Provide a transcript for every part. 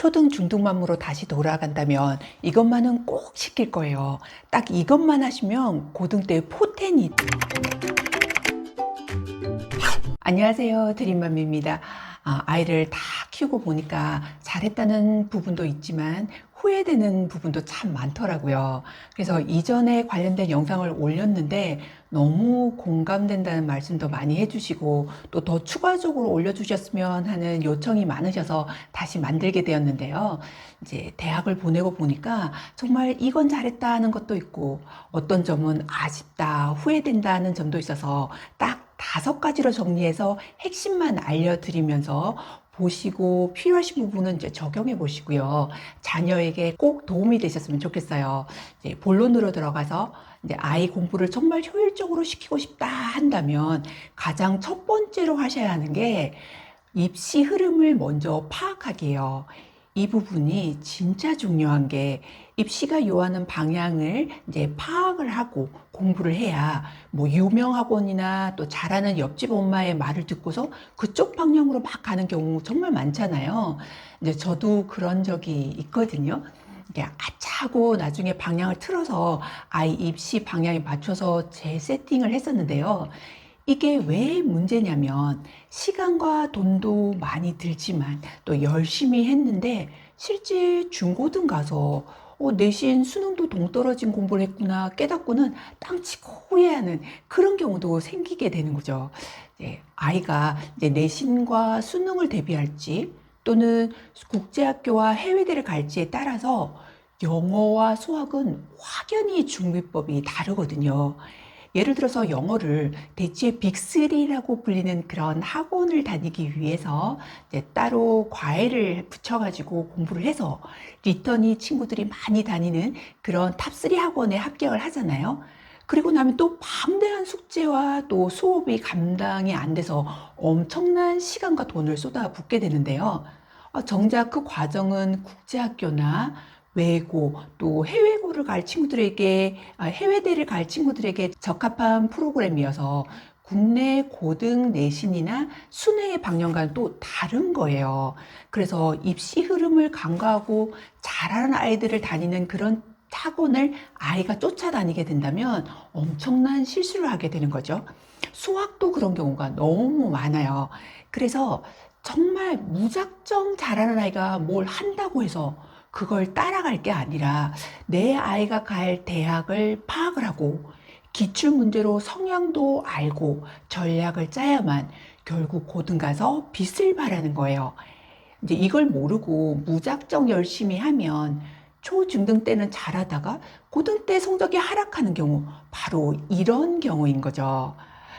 초등 중등반으로 다시 돌아간다면 이것만은 꼭 시킬 거예요. 딱 이것만 하시면 고등 때 포텐이. 안녕하세요, 드림맘입니다. 아이를 다 키우고 보니까 잘했다는 부분도 있지만 후회되는 부분도 참 많더라고요. 그래서 이전에 관련된 영상을 올렸는데 너무 공감된다는 말씀도 많이 해주시고 또 더 추가적으로 올려주셨으면 하는 요청이 많으셔서 다시 만들게 되었는데요. 이제 대학을 보내고 보니까 정말 이건 잘했다 하는 것도 있고 어떤 점은 아쉽다, 후회된다는 점도 있어서 딱 5가지로 정리해서 핵심만 알려드리면서 보시고 필요하신 부분은 이제 적용해 보시고요. 자녀에게 꼭 도움이 되셨으면 좋겠어요. 이제 본론으로 들어가서 이제 아이 공부를 정말 효율적으로 시키고 싶다 한다면 가장 첫 번째로 하셔야 하는 게 입시 흐름을 먼저 파악하기예요. 이 부분이 진짜 중요한 게 입시가 요하는 방향을 이제 파악을 하고 공부를 해야 뭐 유명 학원이나 또 잘하는 옆집 엄마의 말을 듣고서 그쪽 방향으로 막 가는 경우 정말 많잖아요. 이제 저도 그런 적이 있거든요. 이게 아차 하고 나중에 방향을 틀어서 아이 입시 방향에 맞춰서 재세팅을 했었는데요. 이게 왜 문제냐면 시간과 돈도 많이 들지만 또 열심히 했는데 실제 중고등 가서 내신 수능도 동떨어진 공부를 했구나 깨닫고는 땅치고 후회하는 그런 경우도 생기게 되는 거죠. 아이가 이제 내신과 수능을 대비할지 또는 국제학교와 해외대를 갈지에 따라서 영어와 수학은 확연히 준비법이 다르거든요. 예를 들어서 영어를 대체 빅3라고 불리는 그런 학원을 다니기 위해서 이제 따로 과외를 붙여가지고 공부를 해서 리턴이 친구들이 많이 다니는 그런 탑3 학원에 합격을 하잖아요. 그리고 나면 또 방대한 숙제와 또 수업이 감당이 안 돼서 엄청난 시간과 돈을 쏟아붓게 되는데요. 정작 그 과정은 국제학교나 외고 또 해외고를 갈 친구들에게 해외대를 갈 친구들에게 적합한 프로그램이어서 국내 고등 내신이나 수능의 방향과는 또 다른 거예요. 그래서 입시 흐름을 간과하고 잘하는 아이들을 다니는 그런 학원을 아이가 쫓아다니게 된다면 엄청난 실수를 하게 되는 거죠. 수학도 그런 경우가 너무 많아요. 그래서 정말 무작정 잘하는 아이가 뭘 한다고 해서 그걸 따라갈 게 아니라 내 아이가 갈 대학을 파악을 하고 기출 문제로 성향도 알고 전략을 짜야만 결국 고등 가서 빛을 발하는 거예요. 이제 이걸 모르고 무작정 열심히 하면 초, 중등 때는 잘하다가 고등 때 성적이 하락하는 경우 바로 이런 경우인 거죠.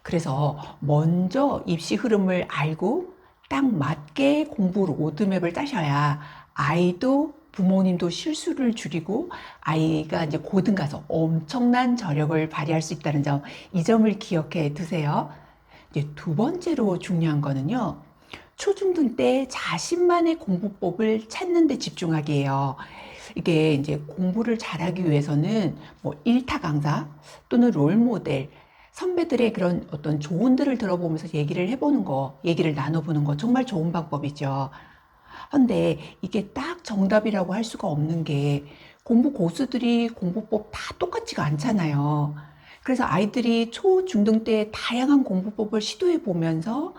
그래서 먼저 입시 흐름을 알고 딱 맞게 공부 로드맵을 짜셔야 아이도 부모님도 실수를 줄이고 아이가 이제 고등 가서 엄청난 저력을 발휘할 수 있다는 점, 이 점을 기억해 두세요. 이제 두 번째로 중요한 거는요. 초중등 때 자신만의 공부법을 찾는 데 집중하기예요. 이게 이제 공부를 잘하기 위해서는 뭐 일타 강사 또는 롤 모델, 선배들의 그런 어떤 조언들을 들어보면서 얘기를 해보는 거, 얘기를 나눠보는 거 정말 좋은 방법이죠. 근데 이게 딱 정답이라고 할 수가 없는 게 공부 고수들이 공부법 다 똑같지가 않잖아요. 그래서 아이들이 초, 중등 때 다양한 공부법을 시도해 보면서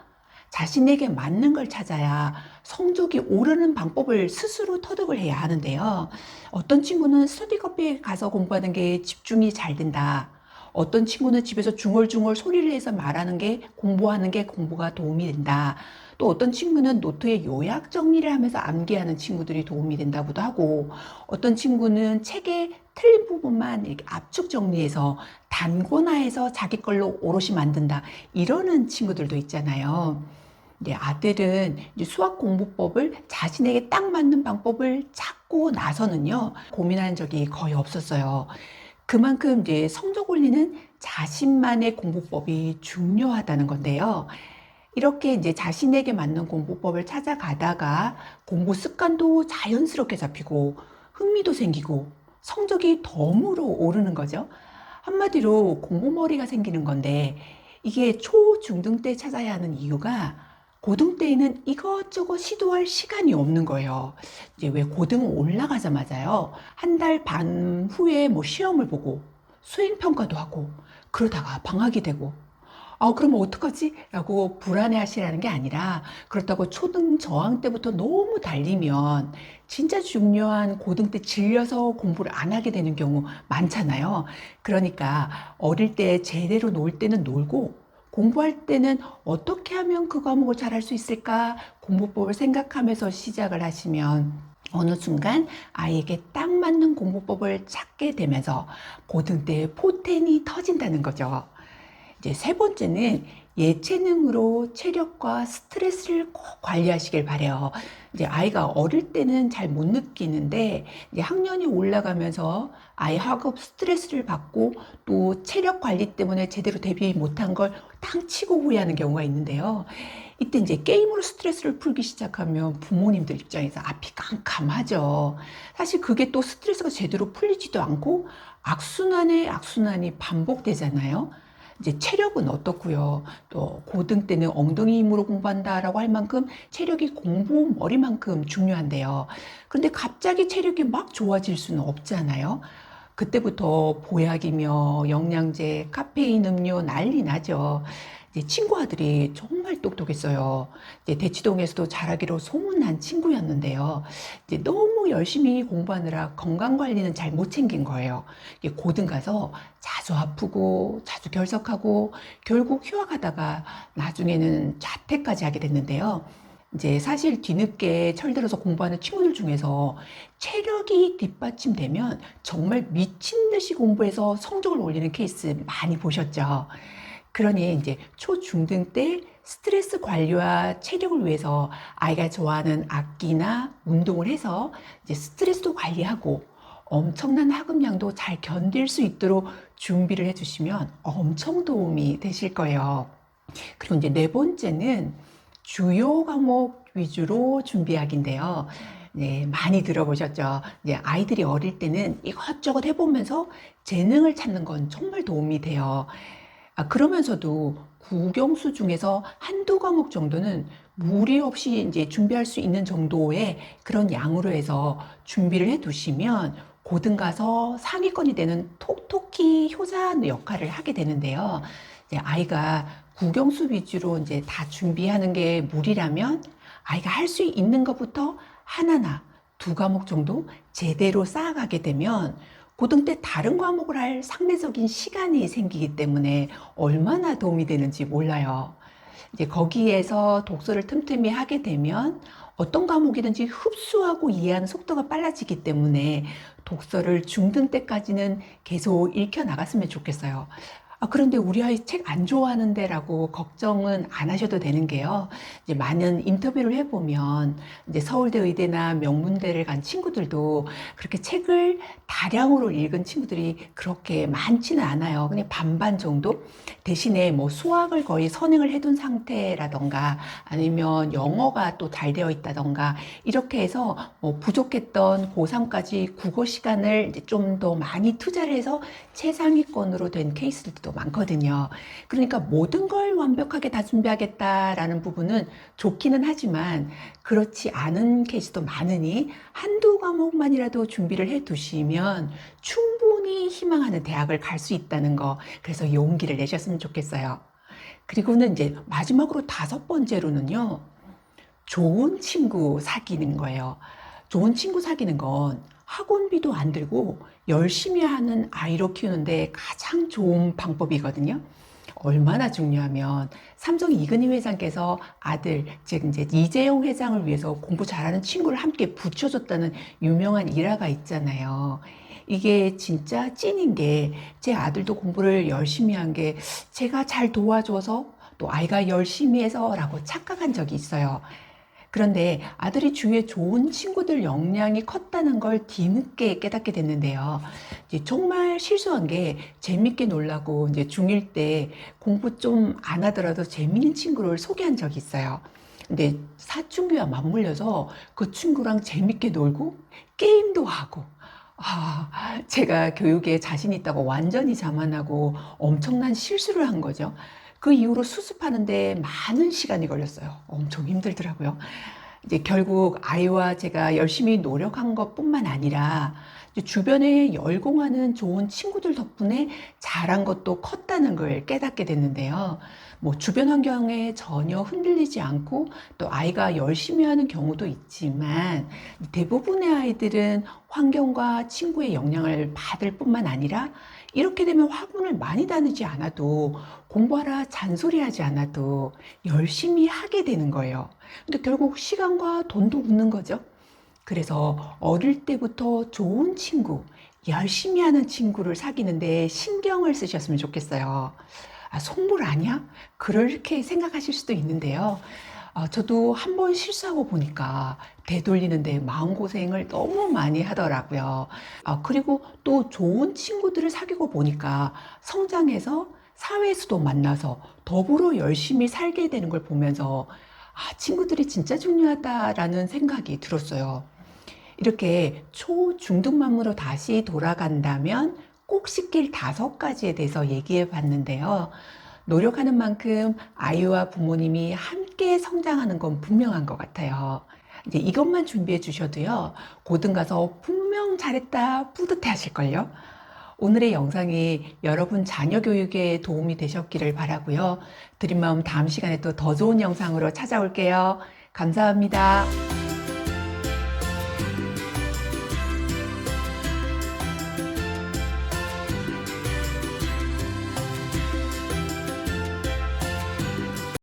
자신에게 맞는 걸 찾아야 성적이 오르는 방법을 스스로 터득을 해야 하는데요. 어떤 친구는 스터디 커피에 가서 공부하는 게 집중이 잘 된다. 어떤 친구는 집에서 중얼중얼 소리를 해서 말하는 게 공부하는 게 공부가 도움이 된다. 또 어떤 친구는 노트에 요약 정리를 하면서 암기하는 친구들이 도움이 된다고도 하고 어떤 친구는 책의 틀린 부분만 이렇게 압축 정리해서 단권화해서 자기 걸로 오롯이 만든다. 이러는 친구들도 있잖아요. 아들은 이제 수학 공부법을 자신에게 딱 맞는 방법을 찾고 나서는요, 고민한 적이 거의 없었어요. 그만큼 이제 성적 올리는 자신만의 공부법이 중요하다는 건데요. 이렇게 이제 자신에게 맞는 공부법을 찾아가다가 공부 습관도 자연스럽게 잡히고 흥미도 생기고 성적이 덤으로 오르는 거죠. 한마디로 공부머리가 생기는 건데 이게 초, 중등 때 찾아야 하는 이유가 고등 때에는 이것저것 시도할 시간이 없는 거예요. 이제 왜 고등 올라가자마자요. 한 달 반 후에 뭐 시험을 보고 수행평가도 하고 그러다가 방학이 되고 그러면 어떡하지? 라고 불안해 하시라는 게 아니라 그렇다고 초등 저학 때부터 너무 달리면 진짜 중요한 고등 때 질려서 공부를 안 하게 되는 경우 많잖아요. 그러니까 어릴 때 제대로 놀 때는 놀고 공부할 때는 어떻게 하면 그 과목을 잘할 수 있을까 공부법을 생각하면서 시작을 하시면 어느 순간 아이에게 딱 맞는 공부법을 찾게 되면서 고등 때 포텐이 터진다는 거죠. 이제 세 번째는 예체능으로 체력과 스트레스를 꼭 관리하시길 바래요. 이제 아이가 어릴 때는 잘 못 느끼는데 이제 학년이 올라가면서 아이 학업 스트레스를 받고 또 체력 관리 때문에 제대로 대비 못한 걸 탕치고 후회하는 경우가 있는데요. 이때 이제 게임으로 스트레스를 풀기 시작하면 부모님들 입장에서 앞이 깜깜하죠. 사실 그게 또 스트레스가 제대로 풀리지도 않고 악순환의 악순환이 반복되잖아요. 이제 체력은 어떻고요? 또 고등 때는 엉덩이 힘으로 공부한다라고 할 만큼 체력이 공부 머리만큼 중요한데요. 그런데 갑자기 체력이 막 좋아질 수는 없잖아요. 그때부터 보약이며 영양제, 카페인 음료 난리 나죠. 이제 친구 아들이 정말 똑똑했어요. 이제 대치동에서도 잘하기로 소문난 친구였는데요. 이제 너무 열심히 공부하느라 건강 관리는 잘 못 챙긴 거예요. 이게 고등 가서 자주 아프고 자주 결석하고 결국 휴학하다가 나중에는 자퇴까지 하게 됐는데요. 이제 사실 뒤늦게 철들어서 공부하는 친구들 중에서 체력이 뒷받침되면 정말 미친 듯이 공부해서 성적을 올리는 케이스 많이 보셨죠? 그러니 이제 초중등 때 스트레스 관리와 체력을 위해서 아이가 좋아하는 악기나 운동을 해서 이제 스트레스도 관리하고 엄청난 학업량도 잘 견딜 수 있도록 준비를 해주시면 엄청 도움이 되실 거예요. 그리고 이제 네 번째는 주요 과목 위주로 준비하기인데요. 네, 많이 들어보셨죠? 이제 아이들이 어릴 때는 이것저것 해보면서 재능을 찾는 건 정말 도움이 돼요. 그러면서도 국영수 중에서 한두 과목 정도는 무리 없이 이제 준비할 수 있는 정도의 그런 양으로 해서 준비를 해 두시면 고등 가서 상위권이 되는 톡톡히 효자 역할을 하게 되는데요. 이제 아이가 국영수 위주로 이제 다 준비하는 게 무리라면 아이가 할 수 있는 것부터 하나나 두 과목 정도 제대로 쌓아가게 되면 고등 때 다른 과목을 할 상대적인 시간이 생기기 때문에 얼마나 도움이 되는지 몰라요. 이제 거기에서 독서를 틈틈이 하게 되면 어떤 과목이든지 흡수하고 이해하는 속도가 빨라지기 때문에 독서를 중등 때까지는 계속 읽혀 나갔으면 좋겠어요. 그런데 우리 아이 책 안 좋아하는데라고 걱정은 안 하셔도 되는 게요. 이제 많은 인터뷰를 해보면 이제 서울대 의대나 명문대를 간 친구들도 그렇게 책을 다량으로 읽은 친구들이 그렇게 많지는 않아요. 그냥 반반 정도? 대신에 뭐 수학을 거의 선행을 해둔 상태라던가 아니면 영어가 또 잘 되어 있다던가 이렇게 해서 뭐 부족했던 고3까지 국어 시간을 이제 좀 더 많이 투자를 해서 최상위권으로 된 케이스들도 많거든요. 그러니까 모든 걸 완벽하게 다 준비하겠다라는 부분은 좋기는 하지만 그렇지 않은 케이스도 많으니 한두 과목만이라도 준비를 해 두시면 충분히 희망하는 대학을 갈 수 있다는 거, 그래서 용기를 내셨으면 좋겠어요. 그리고는 이제 마지막으로 다섯 번째로는요, 좋은 친구 사귀는 거예요. 좋은 친구 사귀는 건 학원비도 안 들고 열심히 하는 아이로 키우는데 가장 좋은 방법이거든요. 얼마나 중요하면 삼성 이근희 회장께서 아들, 즉 이제 이재용 회장을 위해서 공부 잘하는 친구를 함께 붙여줬다는 유명한 일화가 있잖아요. 이게 진짜 찐인 게 제 아들도 공부를 열심히 한 게 제가 잘 도와줘서 또 아이가 열심히 해서라고 착각한 적이 있어요. 그런데 아들이 주위에 좋은 친구들 역량이 컸다는 걸 뒤늦게 깨닫게 됐는데요. 이제 정말 실수한 게 재밌게 놀라고 이제 중1 때 공부 좀 안 하더라도 재밌는 친구를 소개한 적이 있어요. 근데 사춘기와 맞물려서 그 친구랑 재밌게 놀고 게임도 하고 제가 교육에 자신 있다고 완전히 자만하고 엄청난 실수를 한 거죠. 그 이후로 수습하는데 많은 시간이 걸렸어요. 엄청 힘들더라고요. 이제 결국 아이와 제가 열심히 노력한 것뿐만 아니라 이제 주변에 열공하는 좋은 친구들 덕분에 잘한 것도 컸다는 걸 깨닫게 됐는데요. 뭐 주변 환경에 전혀 흔들리지 않고 또 아이가 열심히 하는 경우도 있지만 대부분의 아이들은 환경과 친구의 영향을 받을 뿐만 아니라 이렇게 되면 학문을 많이 다니지 않아도 공부하라 잔소리하지 않아도 열심히 하게 되는 거예요. 근데 결국 시간과 돈도 없는 거죠. 그래서 어릴 때부터 좋은 친구, 열심히 하는 친구를 사귀는데 신경을 쓰셨으면 좋겠어요. 아, 속물 아니야? 그렇게 생각하실 수도 있는데요. 저도 한 번 실수하고 보니까 되돌리는데 마음고생을 너무 많이 하더라고요. 그리고 또 좋은 친구들을 사귀고 보니까 성장해서 사회에서도 만나서 더불어 열심히 살게 되는 걸 보면서 친구들이 진짜 중요하다라는 생각이 들었어요. 이렇게 초중등반으로 다시 돌아간다면 꼭 지킬 5가지에 대해서 얘기해 봤는데요. 노력하는 만큼 아이와 부모님이 함께 성장하는 건 분명한 것 같아요. 이제 이것만 준비해 주셔도요, 고등 가서 분명 잘했다 뿌듯해 하실걸요. 오늘의 영상이 여러분 자녀 교육에 도움이 되셨기를 바라고요. 드림마음 다음 시간에 또 더 좋은 영상으로 찾아올게요. 감사합니다.